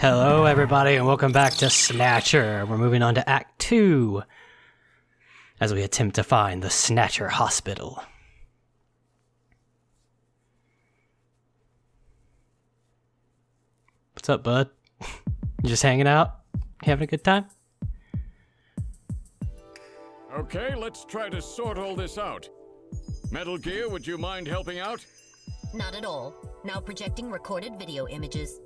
Hello, everybody, and welcome back to Snatcher. We're moving on to Act 2 as we attempt to find the Snatcher Hospital. What's up, bud? You just hanging out? Having a good time? Okay, let's try to sort all this out. Metal Gear, would you mind helping out? Not at all. Now projecting recorded video images.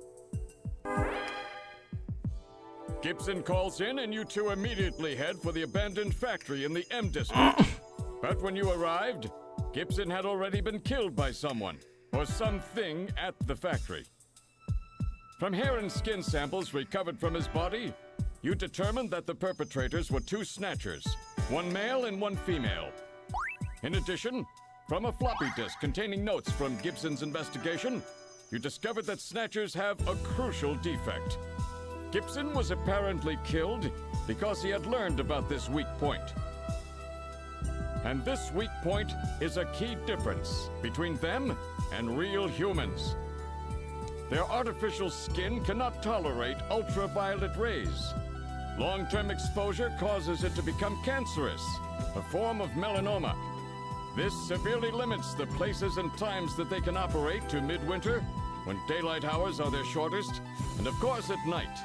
Gibson calls in and you two immediately head for the abandoned factory in the M district. But when you arrived, Gibson had already been killed by someone or something at the factory. From hair and skin samples recovered from his body, you determined that the perpetrators were two Snatchers, one male and one female. In addition, from a floppy disk containing notes from Gibson's investigation, you discovered that Snatchers have a crucial defect. Gibson was apparently killed because he had learned about this weak point. And this weak point is a key difference between them and real humans. Their artificial skin cannot tolerate ultraviolet rays. Long-term exposure causes it to become cancerous, a form of melanoma. This severely limits the places and times that they can operate to midwinter, when daylight hours are their shortest, and of course at night.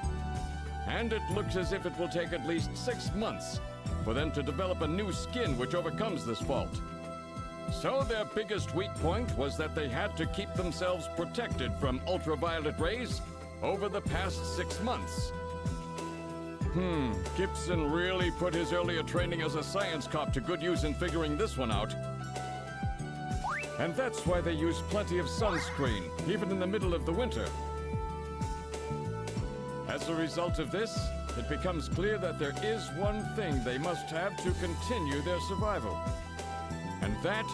And it looks as if it will take at least 6 months for them to develop a new skin which overcomes this fault. So their biggest weak point was that they had to keep themselves protected from ultraviolet rays over the past 6 months. Gibson really put his earlier training as a science cop to good use in figuring this one out. And that's why they use plenty of sunscreen, even in the middle of the winter. As a result of this, it becomes clear that there is one thing they must have to continue their survival. And that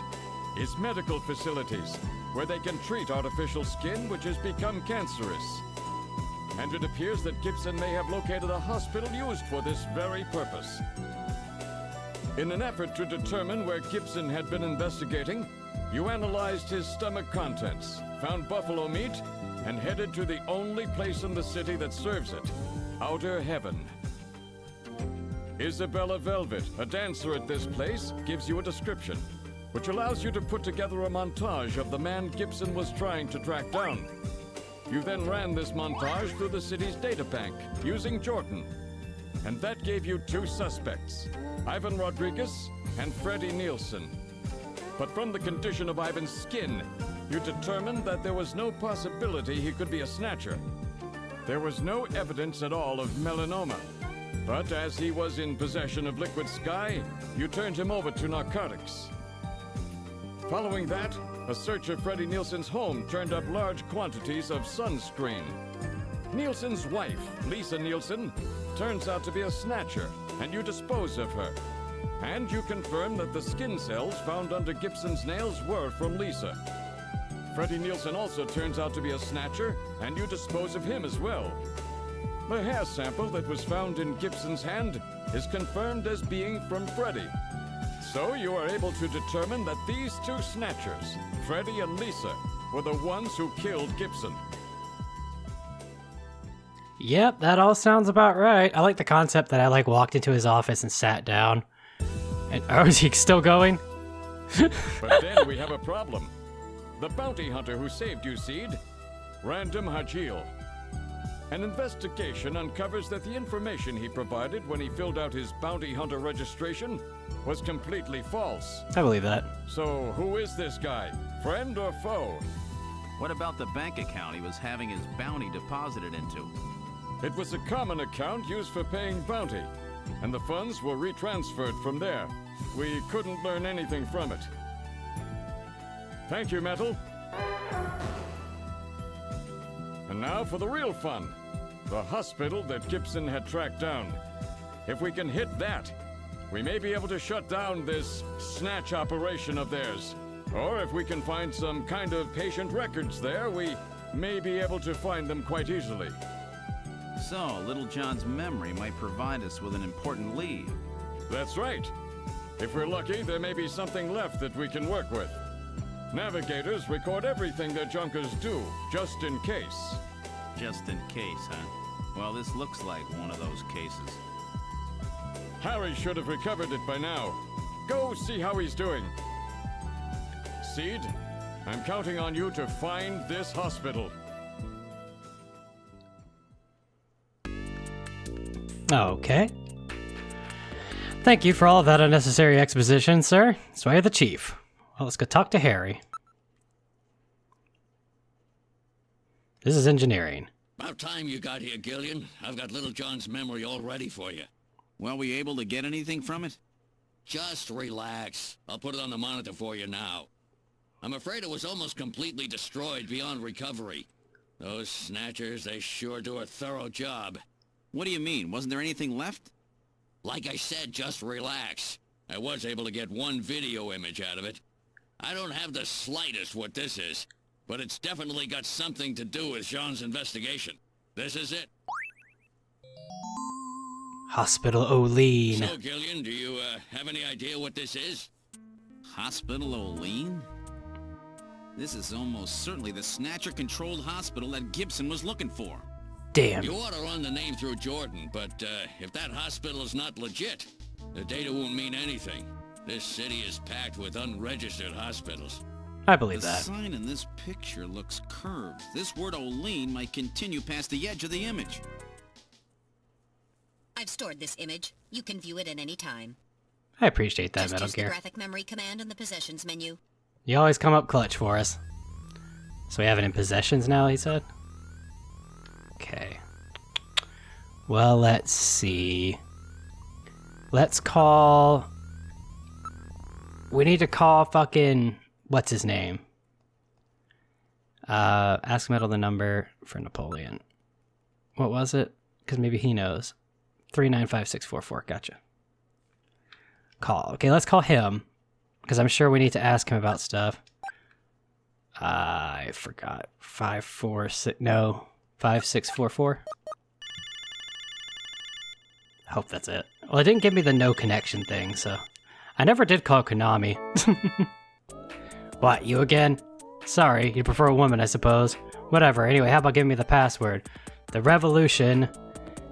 is medical facilities, where they can treat artificial skin which has become cancerous. And it appears that Gibson may have located a hospital used for this very purpose. In an effort to determine where Gibson had been investigating, you analyzed his stomach contents, found buffalo meat, and headed to the only place in the city that serves it, Outer Heaven. Isabella Velvet, a dancer at this place, gives you a description, which allows you to put together a montage of the man Gibson was trying to track down. You then ran this montage through the city's databank, using Jordan. And that gave you two suspects, Ivan Rodriguez and Freddie Nielsen. But from the condition of Ivan's skin, you determined that there was no possibility he could be a Snatcher. There was no evidence at all of melanoma. But as he was in possession of liquid sky, you turned him over to narcotics. Following that, a search of Freddie Nielsen's home turned up large quantities of sunscreen. Nielsen's wife, Lisa Nielsen, turns out to be a Snatcher, and you dispose of her. And you confirm that the skin cells found under Gibson's nails were from Lisa. Freddie Nielsen also turns out to be a Snatcher, and you dispose of him as well. The hair sample that was found in Gibson's hand is confirmed as being from Freddie. So you are able to determine that these two Snatchers, Freddie and Lisa, were the ones who killed Gibson. Yep, that all sounds about right. I like the concept that I walked into his office and sat down. And oh, is he still going? But then we have a problem. The bounty hunter who saved you, Seed, Random Hajil. An investigation uncovers that the information he provided when he filled out his bounty hunter registration was completely false. I believe that. So who is this guy? Friend or foe? What about the bank account he was having his bounty deposited into? It was a common account used for paying bounty, and the funds were retransferred from there. We couldn't learn anything from it. Thank you, Metal. And now for the real fun. The hospital that Gibson had tracked down. If we can hit that, we may be able to shut down this snatch operation of theirs. Or if we can find some kind of patient records there, we may be able to find them quite easily. So, Little John's memory might provide us with an important lead. That's right. If we're lucky, there may be something left that we can work with. Navigators record everything their junkers do, just in case. Just in case, huh? Well, this looks like one of those cases. Harry should have recovered it by now. Go see how he's doing. Seed, I'm counting on you to find this hospital. Okay. Thank you for all of that unnecessary exposition, sir. So I have the chief. Well, let's go talk to Harry. This is engineering. About time you got here, Gillian. I've got Little John's memory all ready for you. Well, were you able to get anything from it? Just relax. I'll put it on the monitor for you now. I'm afraid it was almost completely destroyed beyond recovery. Those Snatchers, they sure do a thorough job. What do you mean? Wasn't there anything left? Like I said, just relax. I was able to get one video image out of it. I don't have the slightest what this is, but it's definitely got something to do with Jean's investigation. This is it. Hospital O'Lean. So, Gillian, do you have any idea what this is? Hospital O'Lean? This is almost certainly the Snatcher-controlled hospital that Gibson was looking for. Damn. You ought to run the name through Jordan, but if that hospital is not legit, the data won't mean anything. This city is packed with unregistered hospitals. I believe The that. sign in this picture looks curved. This word O'Lean might continue past the edge of the image. I've stored this image. You can view it at any time. I appreciate that, Just Metal use the Gear. graphic memory command in the possessions menu. You always come up clutch for us. So we have it in possessions now, he said? Okay. Well, let's see. Let's call... We need to call fucking... What's his name? Ask Metal the number for Napoleon. What was it? Because maybe he knows. 395644. Gotcha. Call. Okay, let's call him. Because I'm sure we need to ask him about stuff. I forgot. 546... No. 5644. I hope that's it. Well, it didn't give me the no connection thing, so... I never did call Konami. What, you again? Sorry, you prefer a woman, I suppose. Whatever, anyway, how about giving me the password? The revolution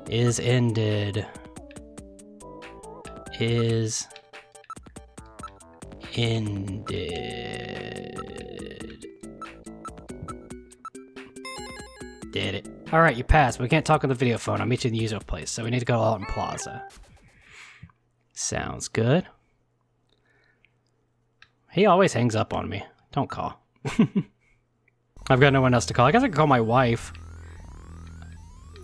is ended. Is... ended. Did it. Alright, you passed, but we can't talk on the video phone. I'll meet you in the usual place, so we need to go to Alton Plaza. Sounds good. He always hangs up on me. Don't call. I've got no one else to call. I guess I can call my wife.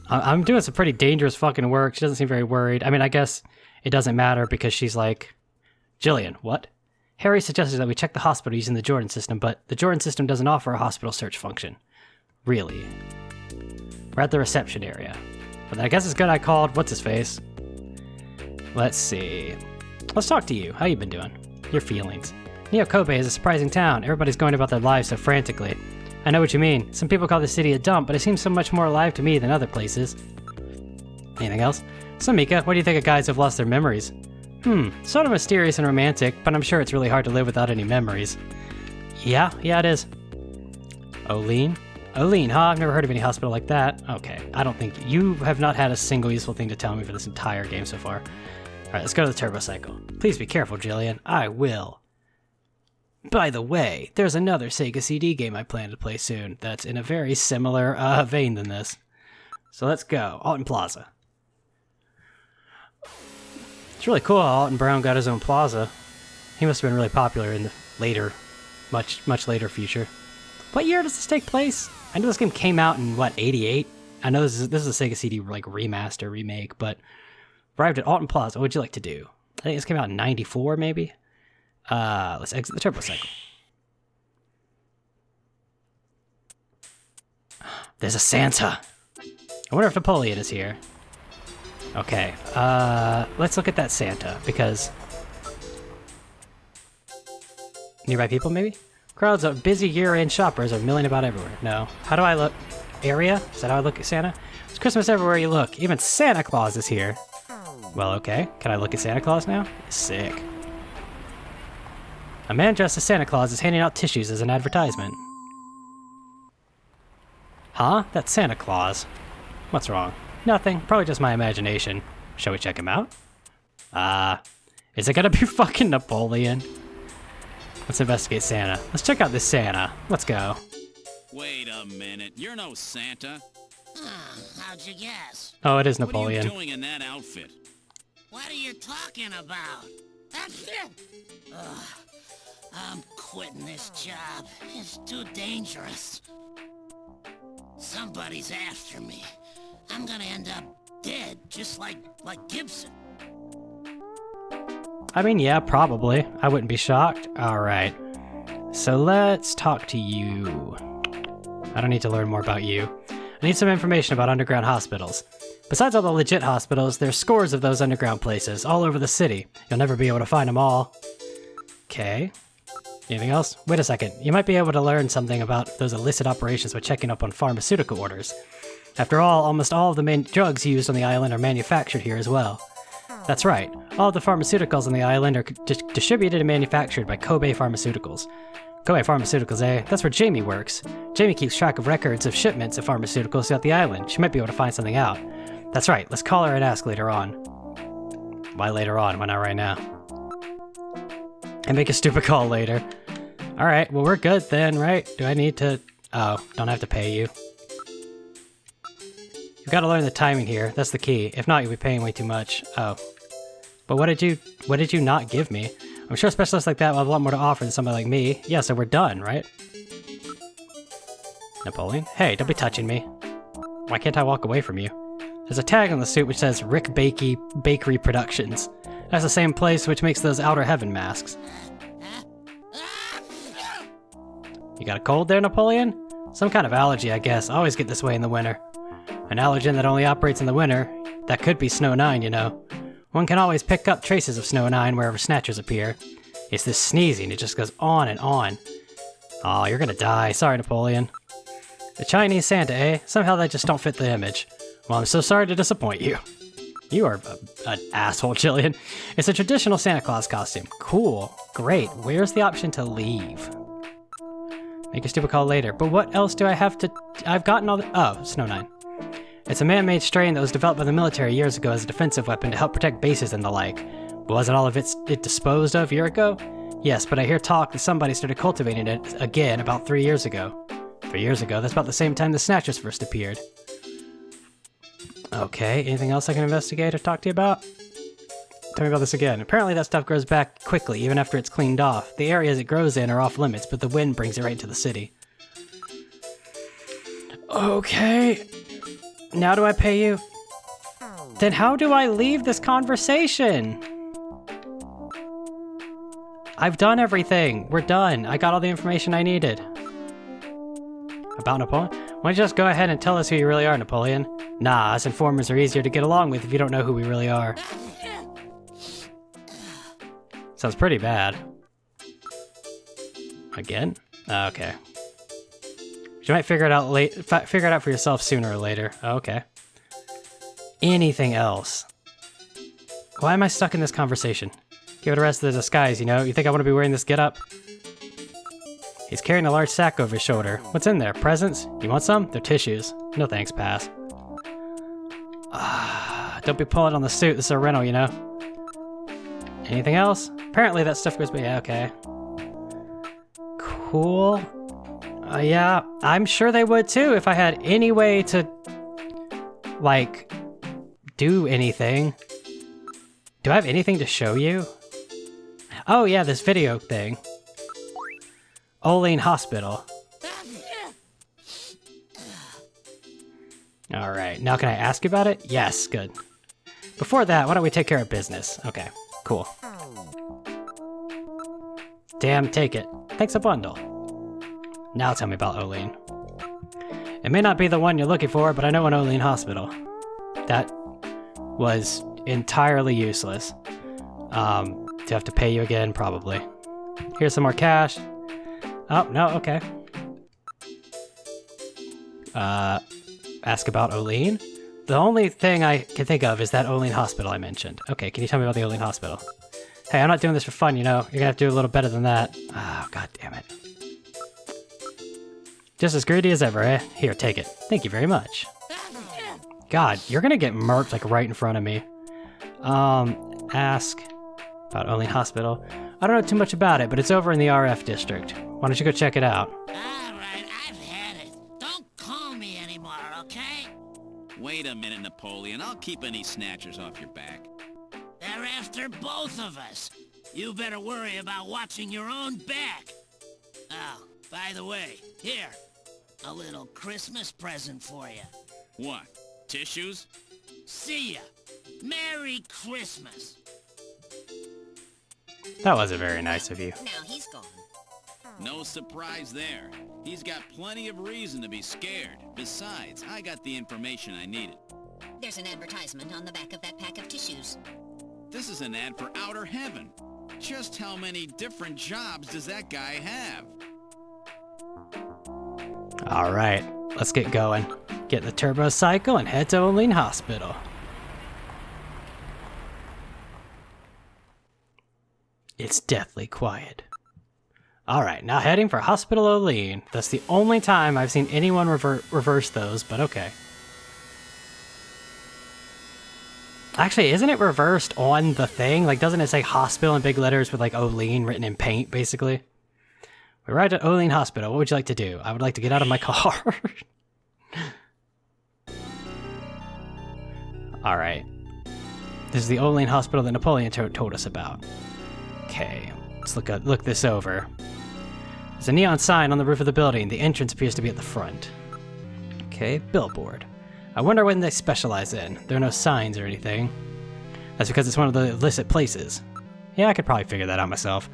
I'm doing some pretty dangerous fucking work. She doesn't seem very worried. I mean, I guess it doesn't matter because she's like... Jillian, what? Harry suggested that we check the hospital using the Jordan system, but the Jordan system doesn't offer a hospital search function. Really? We're at the reception area. But I guess it's good I called what's-his-face. Let's see. Let's talk to you. How you been doing? Your feelings. Neo Kobe is a surprising town. Everybody's going about their lives so frantically. I know what you mean. Some people call the city a dump, but it seems so much more alive to me than other places. Anything else? So Mika, what do you think of guys who've lost their memories? Sort of mysterious and romantic, but I'm sure it's really hard to live without any memories. Yeah, it is. O'Lean? O'Lean, huh? I've never heard of any hospital like that. Okay, I don't think... You have not had a single useful thing to tell me for this entire game so far. Alright, let's go to the turbo cycle. Please be careful, Jillian. I will. By the way, there's another Sega CD game I plan to play soon that's in a very similar vein than this. So let's go. Alton Plaza. It's really cool how Alton Brown got his own plaza. He must have been really popular in the later, much later future. What year does this take place? I know this game came out in, what, 88? I know this is a Sega CD like remaster, remake, but arrived at Alton Plaza. What would you like to do? I think this came out in 94, maybe? Let's exit the turbo cycle. There's a Santa. I wonder if Napoleon is here. Okay, let's look at that Santa, because... Nearby people, maybe? Crowds of busy year-end shoppers are milling about everywhere. No. How do I look? Area? Is that how I look at Santa? It's Christmas everywhere you look. Even Santa Claus is here. Well, okay. Can I look at Santa Claus now? Sick. A man dressed as Santa Claus is handing out tissues as an advertisement. Huh? That's Santa Claus. What's wrong? Nothing. Probably just my imagination. Shall we check him out? Is it gonna be fucking Napoleon? Let's investigate Santa. Let's check out this Santa. Let's go. Wait a minute. You're no Santa. How'd you guess? Oh, it is What are you Napoleon. doing in that outfit? What are you talking about? Ugh, I'm quitting this job. It's too dangerous. Somebody's after me. I'm gonna end up dead, just like Gibson. I mean, yeah, probably. I wouldn't be shocked. Alright. So let's talk to you. I don't need to learn more about you. I need some information about underground hospitals. Besides all the legit hospitals, there's scores of those underground places all over the city. You'll never be able to find them all. Okay. Anything else? Wait a second. You might be able to learn something about those illicit operations by checking up on pharmaceutical orders. After all, almost all of the main drugs used on the island are manufactured here as well. That's right. All of the pharmaceuticals on the island are distributed and manufactured by Kobe Pharmaceuticals. Kobe Pharmaceuticals, eh? That's where Jamie works. Jamie keeps track of records of shipments of pharmaceuticals throughout the island. She might be able to find something out. That's right. Let's call her and ask later on. Why later on? Why not right now? And make a stupid call later. Alright, well we're good then, right? Do I need to... Oh, don't have to pay you. You've got to learn the timing here. That's the key. If not, you'll be paying way too much. Oh. But what did you not give me? I'm sure specialists like that will have a lot more to offer than somebody like me. Yeah, so we're done, right? Napoleon? Hey, don't be touching me. Why can't I walk away from you? There's a tag on the suit which says Rick Bakery Productions. That's the same place which makes those Outer Heaven masks. You got a cold there, Napoleon? Some kind of allergy, I guess. I always get this way in the winter. An allergen that only operates in the winter. That could be Snow 9, you know. One can always pick up traces of Snow 9 wherever Snatchers appear. It's this sneezing, it just goes on and on. Aw, you're gonna die. Sorry, Napoleon. The Chinese Santa, eh? Somehow they just don't fit the image. Well, I'm so sorry to disappoint you. You are an asshole, Jillian. It's a traditional Santa Claus costume. Cool. Great. Where's the option to leave? Make a stupid call later. But what else do I have to... I've gotten all the... Oh, Snow 9. It's a man-made strain that was developed by the military years ago as a defensive weapon to help protect bases and the like. But wasn't all of it disposed of a year ago? Yes, but I hear talk that somebody started cultivating it again about 3 years ago. 3 years ago? That's about the same time the Snatchers first appeared. Okay, anything else I can investigate or talk to you about? Tell me about this again. Apparently that stuff grows back quickly, even after it's cleaned off. The areas it grows in are off limits, but the wind brings it right into the city. Okay. Now do I pay you? Then how do I leave this conversation? I've done everything. We're done. I got all the information I needed. About Napoleon? Why don't you just go ahead and tell us who you really are, Napoleon? Nah, us informers are easier to get along with if you don't know who we really are. Sounds pretty bad. Again? Okay. You might figure it out for yourself sooner or later. Okay. Anything else? Why am I stuck in this conversation? Give it a rest of the disguise, you know? You think I want to be wearing this getup? He's carrying a large sack over his shoulder. What's in there? Presents? You want some? They're tissues. No thanks, pass. Don't be pulling on the suit. This is a rental, you know? Anything else? Apparently that stuff goes by. Yeah, okay. Cool. Yeah, I'm sure they would too if I had any way to, like, do anything. Do I have anything to show you? Oh yeah, this video thing. Olean Hospital. Alright, now can I ask you about it? Yes, good. Before that, why don't we take care of business? Okay, cool. Damn, take it. Thanks a bundle. Now tell me about Olean. It may not be the one you're looking for, but I know an Olean hospital. That was entirely useless. Do I have to pay you again? Probably. Here's some more cash. Oh, no, okay. Ask about Olean? The only thing I can think of is that Olean hospital I mentioned. Okay, can you tell me about the Olean hospital? Hey, I'm not doing this for fun, you know. You're gonna have to do a little better than that. Oh, god damn it. Just as greedy as ever, eh? Here, take it. Thank you very much. God, you're gonna get murked like right in front of me. Ask about Olean Hospital. I don't know too much about it, but it's over in the RF district. Why don't you go check it out? Alright, I've had it. Don't call me anymore, okay? Wait a minute, Napoleon. I'll keep any snatchers off your back. They're after both of us. You better worry about watching your own back. Oh, by the way, here. A little Christmas present for you. What? Tissues? See ya. Merry Christmas. That wasn't very nice of you. Now he's gone. No surprise there. He's got plenty of reason to be scared. Besides, I got the information I needed. There's an advertisement on the back of that pack of tissues. This is an ad for outer heaven. Just how many different jobs does that guy have? Alright, let's get going. Get in the turbo cycle and head to Olean Hospital. It's deathly quiet. Alright, now heading for Hospital Olean. That's the only time I've seen anyone reverse those, but okay. Actually, isn't it reversed on the thing? Like, doesn't it say hospital in big letters with, like, Olean written in paint, basically? We arrived at Olean Hospital. What would you like to do? I would like to get out of my car. Alright. This is the Olean Hospital that Napoleon told us about. Okay, let's look this over. There's a neon sign on the roof of the building. The entrance appears to be at the front. Okay, billboard. I wonder what they specialize in. There are no signs or anything. That's because it's one of the illicit places. Yeah, I could probably figure that out myself.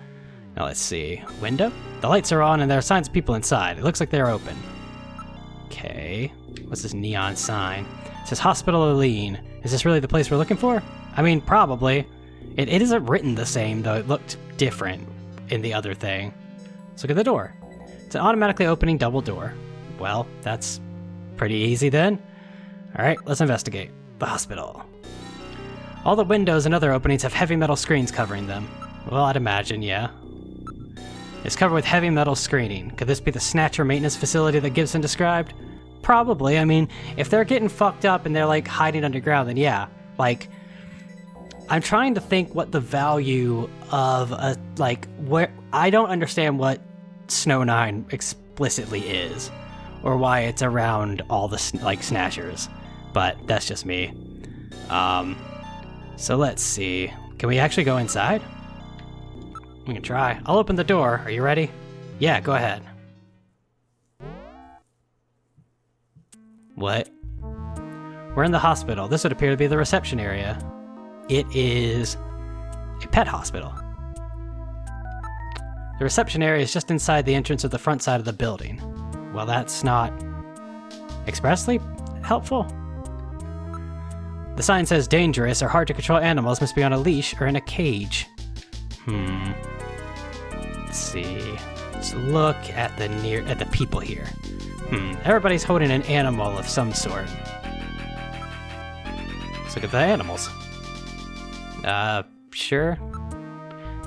Now let's see. Window? The lights are on and there are signs of people inside. It looks like they're open. Okay. What's this neon sign? It says Hospital Olean. Is this really the place we're looking for? I mean, probably. It isn't written the same, though. It looked different in the other thing. Let's look at the door. It's an automatically opening double door. Well, that's pretty easy then. Alright, let's investigate. The hospital. All the windows and other openings have heavy metal screens covering them. Well, I'd imagine, yeah. It's covered with heavy metal screening. Could this be the Snatcher maintenance facility that Gibson described? Probably. I mean, if they're getting fucked up and they're, like, hiding underground, then yeah. Like, I'm trying to think what the value of a, like, where... I don't understand what Snow 9 explicitly is, or why it's around all the, like, Snatchers. But that's just me. So let's see. Can we actually go inside? We can try. I'll open the door. Are you ready? Yeah, go ahead. What? We're in the hospital. This would appear to be the reception area. It is a pet hospital. The reception area is just inside the entrance of the front side of the building. Well, that's not expressly helpful. The sign says dangerous or hard to control animals must be on a leash or in a cage. Let's see. Let's look at the people here. Everybody's holding an animal of some sort. Let's look at the animals. Sure.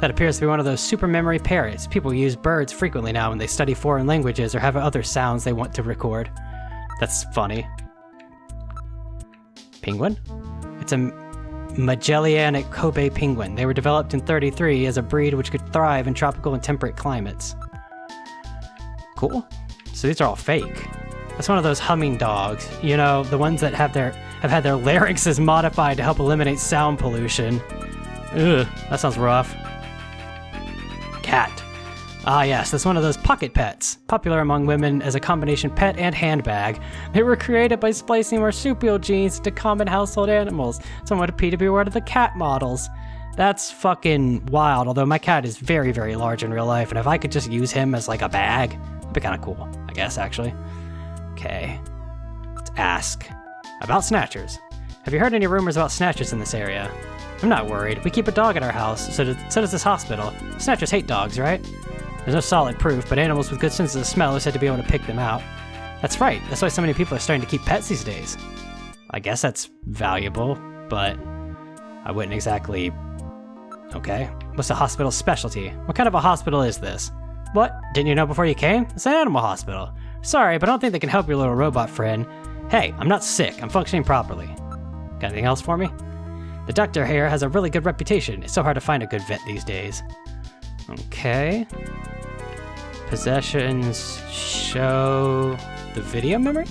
That appears to be one of those super memory parrots. People use birds frequently now when they study foreign languages or have other sounds they want to record. That's funny. Penguin? It's a Magellanic Kobe penguin. They were developed in '33 as a breed which could thrive in tropical and temperate climates. Cool. So these are all fake. That's one of those humming dogs. You know, the ones that have had their larynxes modified to help eliminate sound pollution. Ugh, that sounds rough. Cat. Ah yes, that's one of those pocket pets, popular among women as a combination pet and handbag. They were created by splicing marsupial genes into common household animals. Some would appear to be one of the cat models. That's fucking wild, although my cat is very, very large in real life, and if I could just use him as like a bag, that'd be kind of cool, I guess, actually. Okay, let's ask about Snatchers. Have you heard any rumors about Snatchers in this area? I'm not worried. We keep a dog at our house, so does this hospital. Snatchers hate dogs, right? There's no solid proof, but animals with good senses of smell are said to be able to pick them out. That's right. That's why so many people are starting to keep pets these days. I guess that's valuable, but I wouldn't exactly... Okay. What's the hospital's specialty? What kind of a hospital is this? What? Didn't you know before you came? It's an animal hospital. Sorry, but I don't think they can help your little robot friend. Hey, I'm not sick. I'm functioning properly. Got anything else for me? The doctor here has a really good reputation. It's so hard to find a good vet these days. Okay. Possessions show the video memory?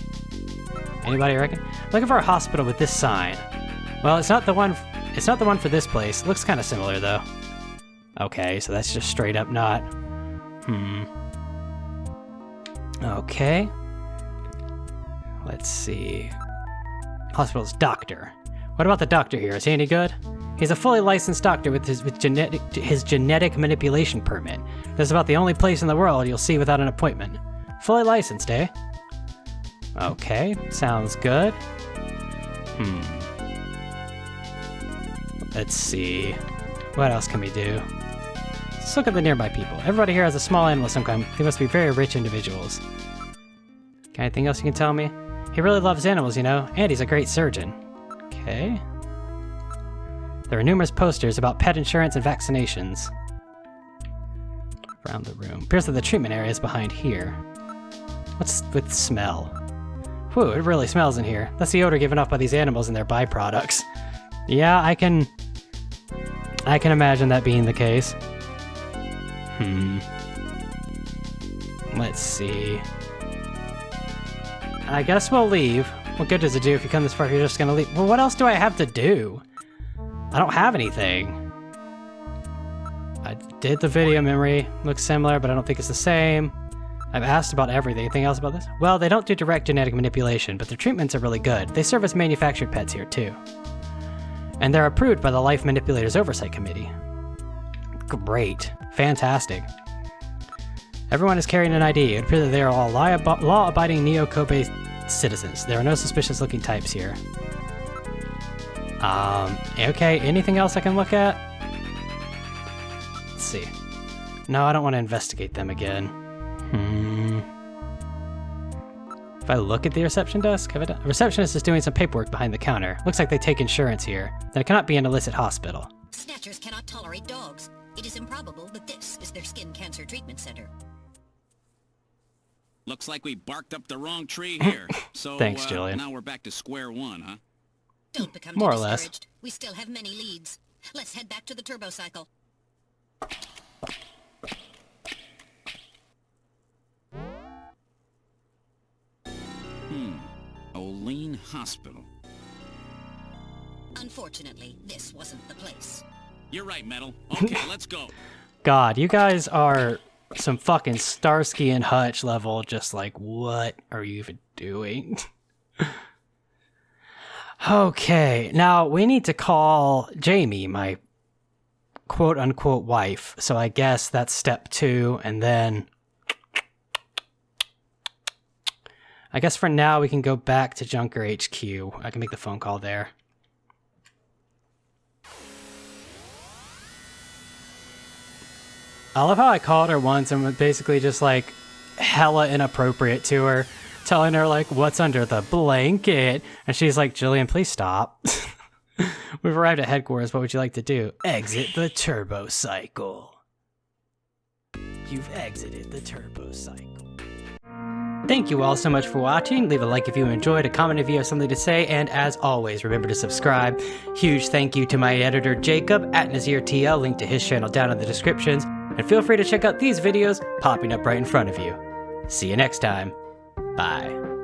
Anybody reckon? Looking for a hospital with this sign. Well, it's not the one for this place. It looks kind of similar though. Okay, so that's just straight up not. Okay. Let's see. Hospital's doctor. What about the doctor here? Is he any good? He's a fully licensed doctor with his genetic manipulation permit. This is about the only place in the world you'll see without an appointment. Fully licensed, eh? Okay, sounds good. Let's see. What else can we do? Let's look at the nearby people. Everybody here has a small animal of some kind. They must be very rich individuals. Got anything else you can tell me? He really loves animals, you know, and he's a great surgeon. Okay. There are numerous posters about pet insurance and vaccinations around the room. Appears that the treatment area is behind here. What's with smell? Whew, it really smells in here. That's the odor given off by these animals and their byproducts. Yeah, I can imagine that being the case. Let's see. I guess we'll leave. What good does it do if you come this far if you're just gonna leave? Well, what else do I have to do? I don't have anything. I did the video memory. Looks similar, but I don't think it's the same. I've asked about everything. Anything else about this? Well, they don't do direct genetic manipulation, but their treatments are really good. They service manufactured pets here, too. And they're approved by the Life Manipulators Oversight Committee. Great. Fantastic. Everyone is carrying an ID. It appears that they are all law-abiding Neo-Kobe citizens. There are no suspicious-looking types here. Okay, anything else I can look at? Let's see. No, I don't want to investigate them again. If I look at the reception desk, the receptionist is doing some paperwork behind the counter. Looks like they take insurance here. Then it cannot be an illicit hospital. Snatchers cannot tolerate dogs. It is improbable that this is their skin cancer treatment center. Looks like we barked up the wrong tree here. So, thanks, Jillian. Now we're back to square one, huh? Don't become More or discouraged. less. We still have many leads. Let's head back to the turbo cycle. Olean Hospital. Unfortunately, this wasn't the place. You're right, Metal. Okay, let's go. God, you guys are some fucking Starsky and Hutch level, just like, what are you even doing? Okay, now we need to call Jamie, my quote-unquote wife, so I guess that's step 2, and then I guess for now we can go back to Junker HQ. I can make the phone call there. I love how I called her once and was basically just like hella inappropriate to her, telling her like what's under the blanket, and she's like, Jillian, please stop. We've arrived at headquarters. What would you like to do? Exit the turbo cycle. You've exited the turbo cycle. Thank you all so much for watching. Leave a like if you enjoyed, a comment if you have something to say, and as always, remember to subscribe. Huge thank you to my editor Jacob at NazireTL, link to his channel down in the descriptions, and feel free to check out these videos popping up right in front of you. See you next time. Bye.